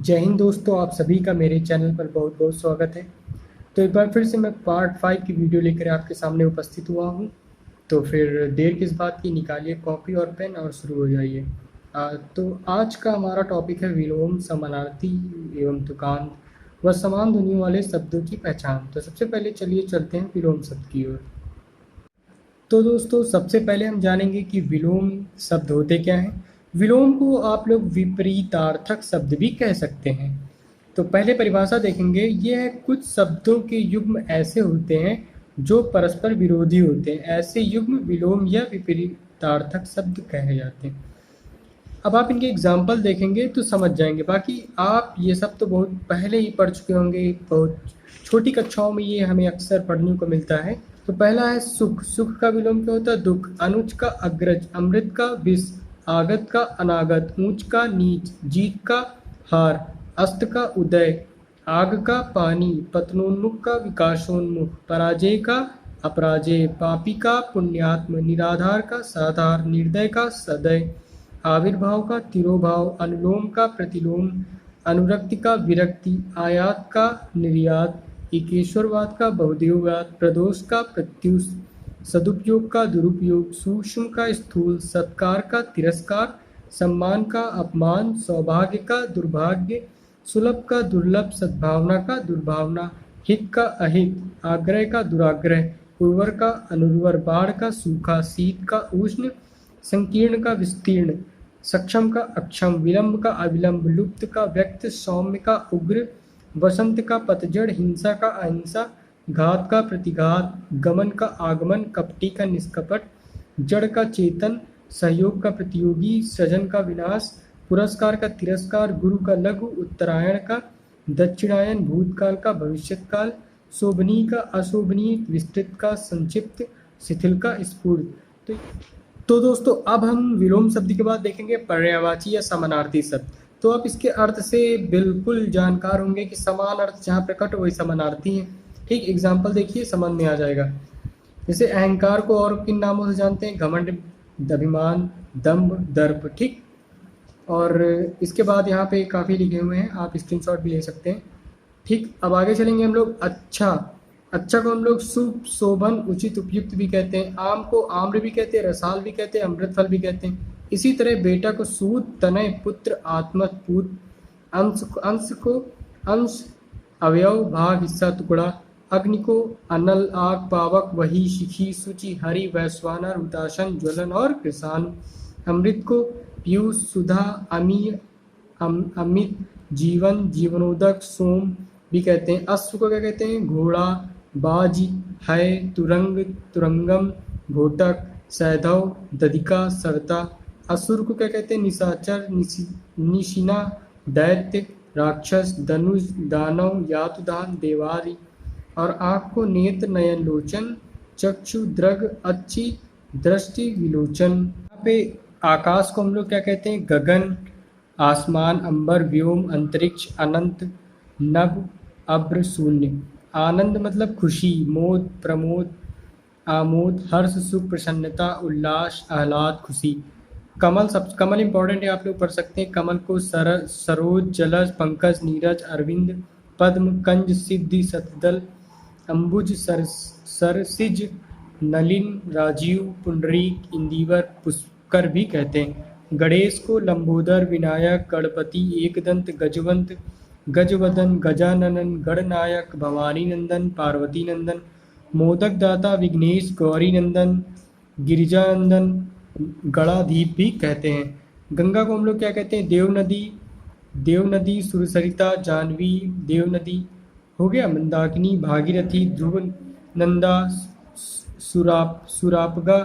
जय हिंद दोस्तों, आप सभी का मेरे चैनल पर बहुत बहुत स्वागत है। तो एक बार फिर से मैं पार्ट 5 की वीडियो लेकर आपके सामने उपस्थित हुआ हूँ। तो फिर देर किस बात की, निकालिए कॉपी और पेन और शुरू हो जाइए। तो आज का हमारा टॉपिक है विलोम, समानार्थी एवं तुकांत व समान ध्वनियों वाले शब्दों की पहचान। तो सबसे पहले चलिए चलते हैं विलोम शब्द की ओर। तो दोस्तों, सबसे पहले हम जानेंगे कि विलोम शब्द होते क्या हैं। विलोम को आप लोग विपरीतार्थक शब्द भी कह सकते हैं। तो पहले परिभाषा देखेंगे। यह कुछ शब्दों के युग्म ऐसे होते हैं जो परस्पर विरोधी होते हैं। ऐसे युग्म विलोम या विपरीतार्थक शब्द कहे जाते हैं। अब आप इनके एग्जाम्पल देखेंगे तो समझ जाएंगे। बाकी आप ये सब तो बहुत पहले ही पढ़ चुके होंगे, बहुत छोटी कक्षाओं में ये हमें अक्सर पढ़ने को मिलता है। तो पहला है सुख। सुख का विलोम क्या होता है? दुख। अनुज का अग्रज, अमृत का विष, आगत का अनागत, ऊंच का नीच, जीत का हार, अस्त का उदय, आग का पानी, पतनोन्मुख का विकासोन्मुख, पराजय का अपराजय, पापी का पुण्यात्म, निराधार का साधार, निर्दय का सदय, आविर्भाव का तिरोभाव, अनुलोम का प्रतिलोम, अनुरक्ति का विरक्ति, आयात का निर्यात, एकेश्वरवाद का बहुदेववाद, प्रदोष का प्रत्युष, सदुपयोग का दुरुपयोग, सूक्ष्म का स्थूल, सत्कार का तिरस्कार, सम्मान का अपमान, सौभाग्य का दुर्भाग्य, सुलभ का दुर्लभ, सद्भावना का दुर्भावना, हित का अहित, आग्रह का दुराग्रह, उर्वर का अनुर्वर, बाढ़ का सूखा, शीत का उष्ण, संकीर्ण का विस्तीर्ण, सक्षम का अक्षम, विलंब का अविलंब, लुप्त का व्यक्त, सौम्य का उग्र, वसंत का पतझड़, हिंसा का अहिंसा, घात का प्रतिघात, गमन का आगमन, कपटी का निष्कपट, जड़ का चेतन, सहयोग का प्रतियोगी, सृजन का विनाश, पुरस्कार का तिरस्कार, गुरु का लघु, उत्तरायण का दक्षिणायन, भूतकाल का भविष्यकाल, शोभनीय का अशोभनीय, विस्तृत का संक्षिप्त, शिथिल का स्फूर्त। तो दोस्तों, अब हम विलोम शब्द के बाद देखेंगे पर्यायवाची या समानार्थी शब्द। तो आप इसके अर्थ से बिल्कुल जानकार होंगे कि समान अर्थ जहाँ प्रकट हो वही समानार्थी है। ठीक, एग्जाम्पल देखिए, समझ में आ जाएगा। जैसे अहंकार को और किन नामों से जानते हैं? घमंड, अभिमान, दंभ, दर्प। ठीक, और इसके बाद यहाँ पे काफ़ी लिखे हुए हैं, आप स्क्रीनशॉट भी ले सकते हैं। ठीक, अब आगे चलेंगे हम लोग। अच्छा। अच्छा को हम लोग शुभ, शोभन, उचित, उपयुक्त भी कहते हैं। आम को आम्र भी कहते हैं, रसाल भी कहते हैं, अमृत फल भी कहते हैं। इसी तरह बेटा को सूत, तनय, पुत्र, आत्मत, पूत, अंश को अंश, अवयव, भाग, हिस्सा, टुकड़ा। अग्नि को अनल, आग, पावक, वही, शिखी, शुचि, हरि, वैश्वानर, हुताशन, ज्वलन और कृषाणु। अमृत को पीयूष, सुधा, अमीय, अमित, जीवन, जीवनोदक, सोम भी कहते हैं। अश्व को क्या कहते हैं? घोड़ा, बाज, है, तुरंग, तुरंगम, घोटक, सैधव, दधिका, सरता। असुर को क्या कहते हैं? निशाचर, निशिना, दैत्य, राक्षस, धनुष, दानव, यातुदान, देवादि। और आँख को नेत्र, नयन, लोचन, चक्षु, दृग, अच्छी, दृष्टि, विलोचन। यहाँ पे आकाश को हम लोग क्या कहते हैं? गगन, आसमान, अंबर, व्योम, अंतरिक्ष, अनंत, नभ, अभ्र, शून्य। आनंद मतलब खुशी, मोद, प्रमोद, आमोद, हर्ष, सुख, प्रसन्नता, उल्लास, आह्लाद, खुशी। कमल, सब कमल इंपॉर्टेंट है, आप लोग पढ़ सकते हैं। कमल को सरोज, जलज, पंकज, नीरज, अरविंद, पद्म, कंज, सिद्धि, शतदल, अंबुज, सरसिज, नलिन, राजीव, पुंडरीक, इंदिवर, पुष्कर भी कहते हैं। गणेश को लंबोदर, विनायक, गणपति, एकदंत, गजवंत, गजवदन, गजानन, गणनायक, भवानी नंदन, पार्वती नंदन, मोदक दाता, विघ्नेश, गौरी नंदन, गिरिजानंदन, गणाधीप भी कहते हैं। गंगा को हम लोग क्या कहते हैं? देव नदी, देवनदी, सुरसरिता, जाह्नवी, देवनदी हो गया। मंदाकिनी, भागीरथी, ध्रुव नंदा, सुरापगा,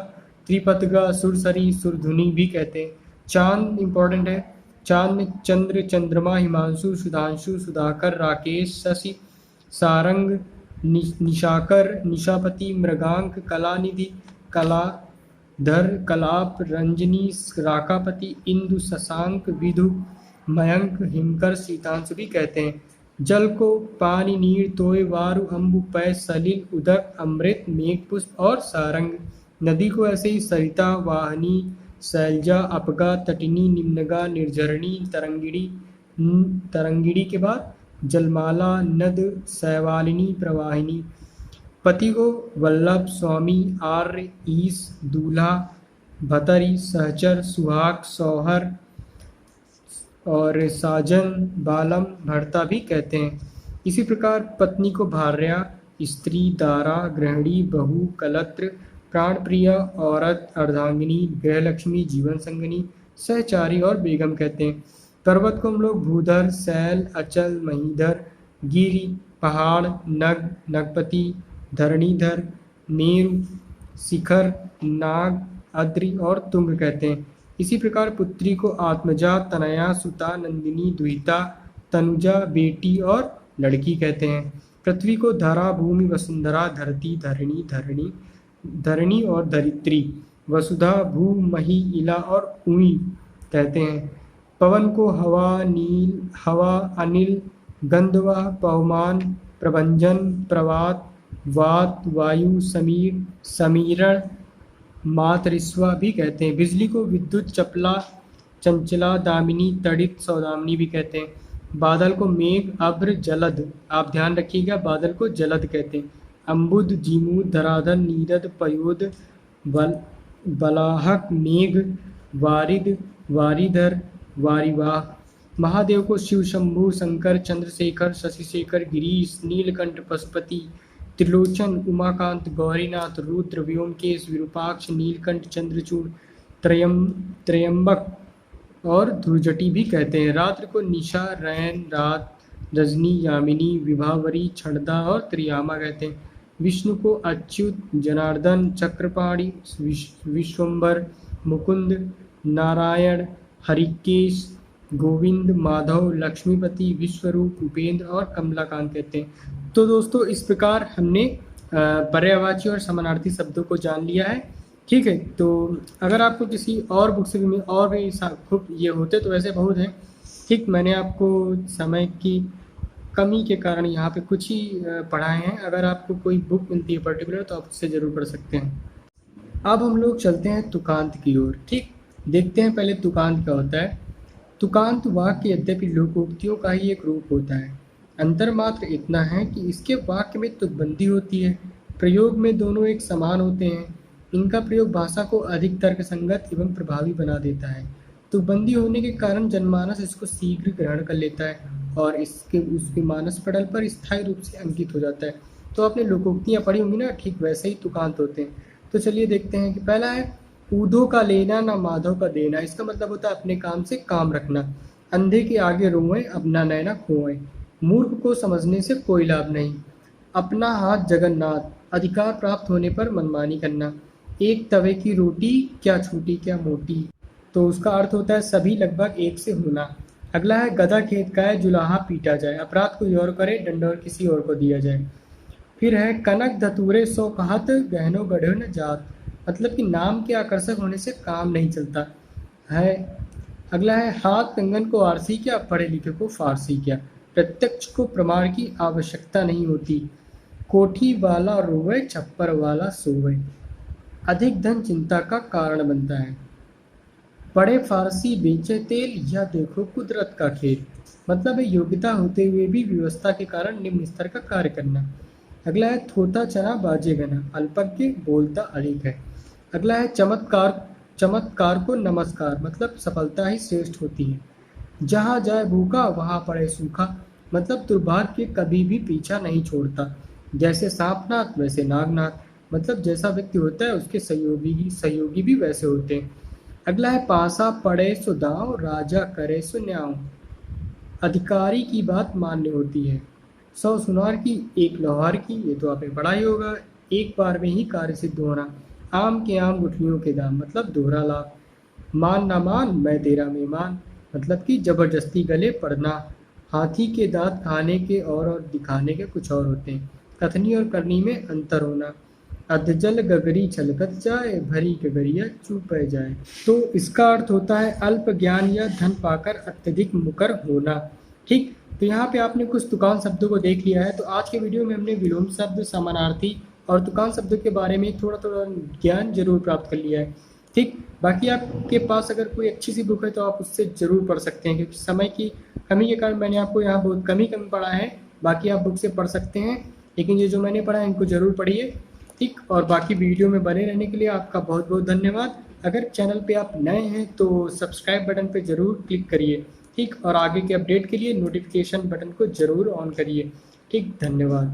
त्रिपतगा, सुरसरी, सुरधुनी भी कहते हैं। चांद इंपॉर्टेंट है। चांद में चंद्र, चंद्रमा, हिमांशु, सुधांशु, सुधाकर, राकेश, शशि, सारंग, निशाकर, निशापति, मृगांक, कलानिधि, कलाधर, कलाप, रंजनी, राकापति, इंदु, शशांक, विधु, मयंक, हिमकर, शीतांशु भी कहते हैं। जल को पानी, नीर, तोय, वारु, अम्बु, पै, सलिल, उदक, अमृत, मेघपुष्प और सारंग। नदी को ऐसे ही सरिता, वाहनी, शैलजा, अपगा, तटिनी, निम्नगा, निर्झरणी, तरंगिणी, तरंगिणी के बाद जलमाला नद शैवालिनी प्रवाहिनी। पति को वल्लभ स्वामी आर्य ईश दूल्हा भतरी सहचर सुहाग सौहर और साजन बालम भर्ता भी कहते हैं। इसी प्रकार पत्नी को भार्या स्त्री दारा गृहिणी बहू कलत्र प्राणप्रिय औरत अर्धांगिनी गृहलक्ष्मी जीवन संगिनी सहचारी और बेगम कहते हैं। पर्वत को हम लोग भूधर शैल अचल महीधर गिरि पहाड़ नग नगपति धरणीधर मेरु शिखर नाग अद्रि और तुंग कहते हैं। इसी प्रकार पुत्री को आत्मजा तनया सुता नंदिनी दुहिता तनुजा बेटी और लड़की कहते हैं। पृथ्वी को धरा भूमि वसुंधरा धरती धरणी धरणी धरणी और धरित्री वसुधा भू मही इला और उई कहते हैं। पवन को हवा अनिल गंधवा पवमान प्रभंजन प्रवात वात वायु समीर समीरण मातरिस्वा भी कहते हैं। बिजली को विद्युत चपला चंचला दामिनी तड़ित सौदामिनी भी कहते हैं। बादल को मेघ अभ्र जलद, आप ध्यान रखिएगा बादल को जलद कहते हैं। अम्बुद जीमूद धराधर नीरद पयोद बलाहक मेघ वारिद वारिधर वारिवाह। महादेव को शिव शंभु शंकर चंद्रशेखर शशिशेखर गिरीश नीलकंठ पशुपति त्रिलोचन उमाकांत गौरीनाथ रुद्र व्योमकेश विरूपाक्ष नीलकंठ चंद्रचूड़ त्रयंबक और ध्रुजटी भी कहते हैं। रात्रि को निशा रैन रात रजनी यामिनी विभावरी छड़दा और त्रियामा कहते हैं। विष्णु को अच्युत जनार्दन चक्रपाणी विश्वम्बर मुकुंद नारायण हरिकेश गोविंद माधव लक्ष्मीपति विश्वरूप उपेंद्र और कमलाकांत कहते हैं। तो दोस्तों इस प्रकार हमने पर्यायवाची और समानार्थी शब्दों को जान लिया है। ठीक है, तो अगर आपको किसी और बुक से भी और भी खूब ये होते तो वैसे बहुत हैं। ठीक, मैंने आपको समय की कमी के कारण यहाँ पे कुछ ही पढ़ाए हैं। अगर आपको कोई बुक मिलती है पर्टिकुलर तो आप उससे ज़रूर पढ़ सकते हैं। अब हम लोग चलते हैं तुकांत की ओर। ठीक, देखते हैं पहले तुकांत क्या होता है। तुकांत वाक्य यद्यपि लोकोक्तियों का ही एक रूप होता है, अंतर मात्र इतना है कि इसके वाक्य में तुकबंदी होती है। प्रयोग में दोनों एक समान होते हैं। इनका प्रयोग भाषा को अधिक तर्कसंगत एवं प्रभावी बना देता है। तुकबंदी होने के कारण जनमानस इसको शीघ्र ग्रहण कर लेता है और उसके मानस पटल पर स्थायी रूप से अंकित हो जाता है। तो आपने लोकोक्तियाँ पढ़ी होंगी ना, ठीक वैसे ही तुकांत होते हैं। तो चलिए देखते हैं कि पहला है ऊधो का लेना ना माधव का देना। इसका मतलब होता है अपने काम से काम रखना। अंधे के आगे रोएं अपना नैना खोएं। मूर्ख को समझने से कोई लाभ नहीं। अपना हाथ जगन्नाथ, अधिकार प्राप्त होने पर मनमानी करना। एक तवे की रोटी क्या छोटी क्या मोटी, तो उसका अर्थ होता है सभी लगभग एक से होना। अगला है गधा खेत का है जुलाहा पीटा जाए, अपराध कोई और करे डंडोर किसी और को दिया जाए। फिर है कनक धतूरे सो कहत गहनो गढ़ो न जात, मतलब कि नाम के आकर्षक होने से काम नहीं चलता है। अगला है हाथ कंगन को आरसी क्या पढ़े लिखे को फारसी क्या, प्रत्यक्ष को प्रमाण की आवश्यकता नहीं होती। कोठी वाला रोवे छप्पर वाला सोवे, अधिक धन चिंता का कारण बनता है। पढ़े फारसी बेचे तेल, यह देखो कुदरत का खेल, मतलब है योग्यता होते हुए भी व्यवस्था के कारण निम्न स्तर का कार्य करना। अगला है थोता चना बाजे गना, अल्पज्ञ बोलता अधिक है। अगला है चमत्कार को नमस्कार, मतलब सफलता ही श्रेष्ठ होती है। जहाँ जाए भूखा वहाँ पड़े सूखा, मतलब दुर्भाग्य कभी भी पीछा नहीं छोड़ता। जैसे सांपनाथ वैसे नागनाथ, मतलब जैसा व्यक्ति होता है उसके सहयोगी भी वैसे होते हैं। अगला है पासा पड़े सो दांव, राजा करे सो न्याव, अधिकारी की बात मान्य होती है। 100 सुनार की एक लोहार की, ये तो आपने पढ़ा ही होगा। एक बार में ही कार्य सिद्ध होना। आम के आम गुठलियों के दाम, मतलब दोहरा लाभ। मान ना मान मैं तेरा मेहमान, मतलब कि जबरदस्ती गले पड़ना। हाथी के दांत खाने के और दिखाने के कुछ और होते हैं। कथनी और करनी में अंतर होना। अधजल गगरी छलकत जाए, भरी गगरिया चुप जाए, तो इसका अर्थ होता है अल्प ज्ञान या धन पाकर अत्यधिक मुकर होना। ठीक, तो यहाँ पे आपने कुछ तुकांत शब्दों को देख लिया है। तो आज के वीडियो में हमने विलोम शब्द समानार्थी और तुकांत शब्दों के बारे में थोड़ा थोड़ा ज्ञान जरूर प्राप्त कर लिया है। ठीक, बाकी आपके पास अगर कोई अच्छी सी बुक है तो आप उससे ज़रूर पढ़ सकते हैं, क्योंकि समय की कमी के कारण मैंने आपको यहाँ बहुत कमी पढ़ा है। बाकी आप बुक से पढ़ सकते हैं, लेकिन ये जो मैंने पढ़ा है इनको ज़रूर पढ़िए, ठीक। और बाकी वीडियो में बने रहने के लिए आपका बहुत बहुत धन्यवाद। अगर चैनल पे आप नए हैं तो सब्सक्राइब बटन पे ज़रूर क्लिक करिए, ठीक। और आगे के अपडेट के लिए नोटिफिकेशन बटन को ज़रूर ऑन करिए, ठीक। धन्यवाद।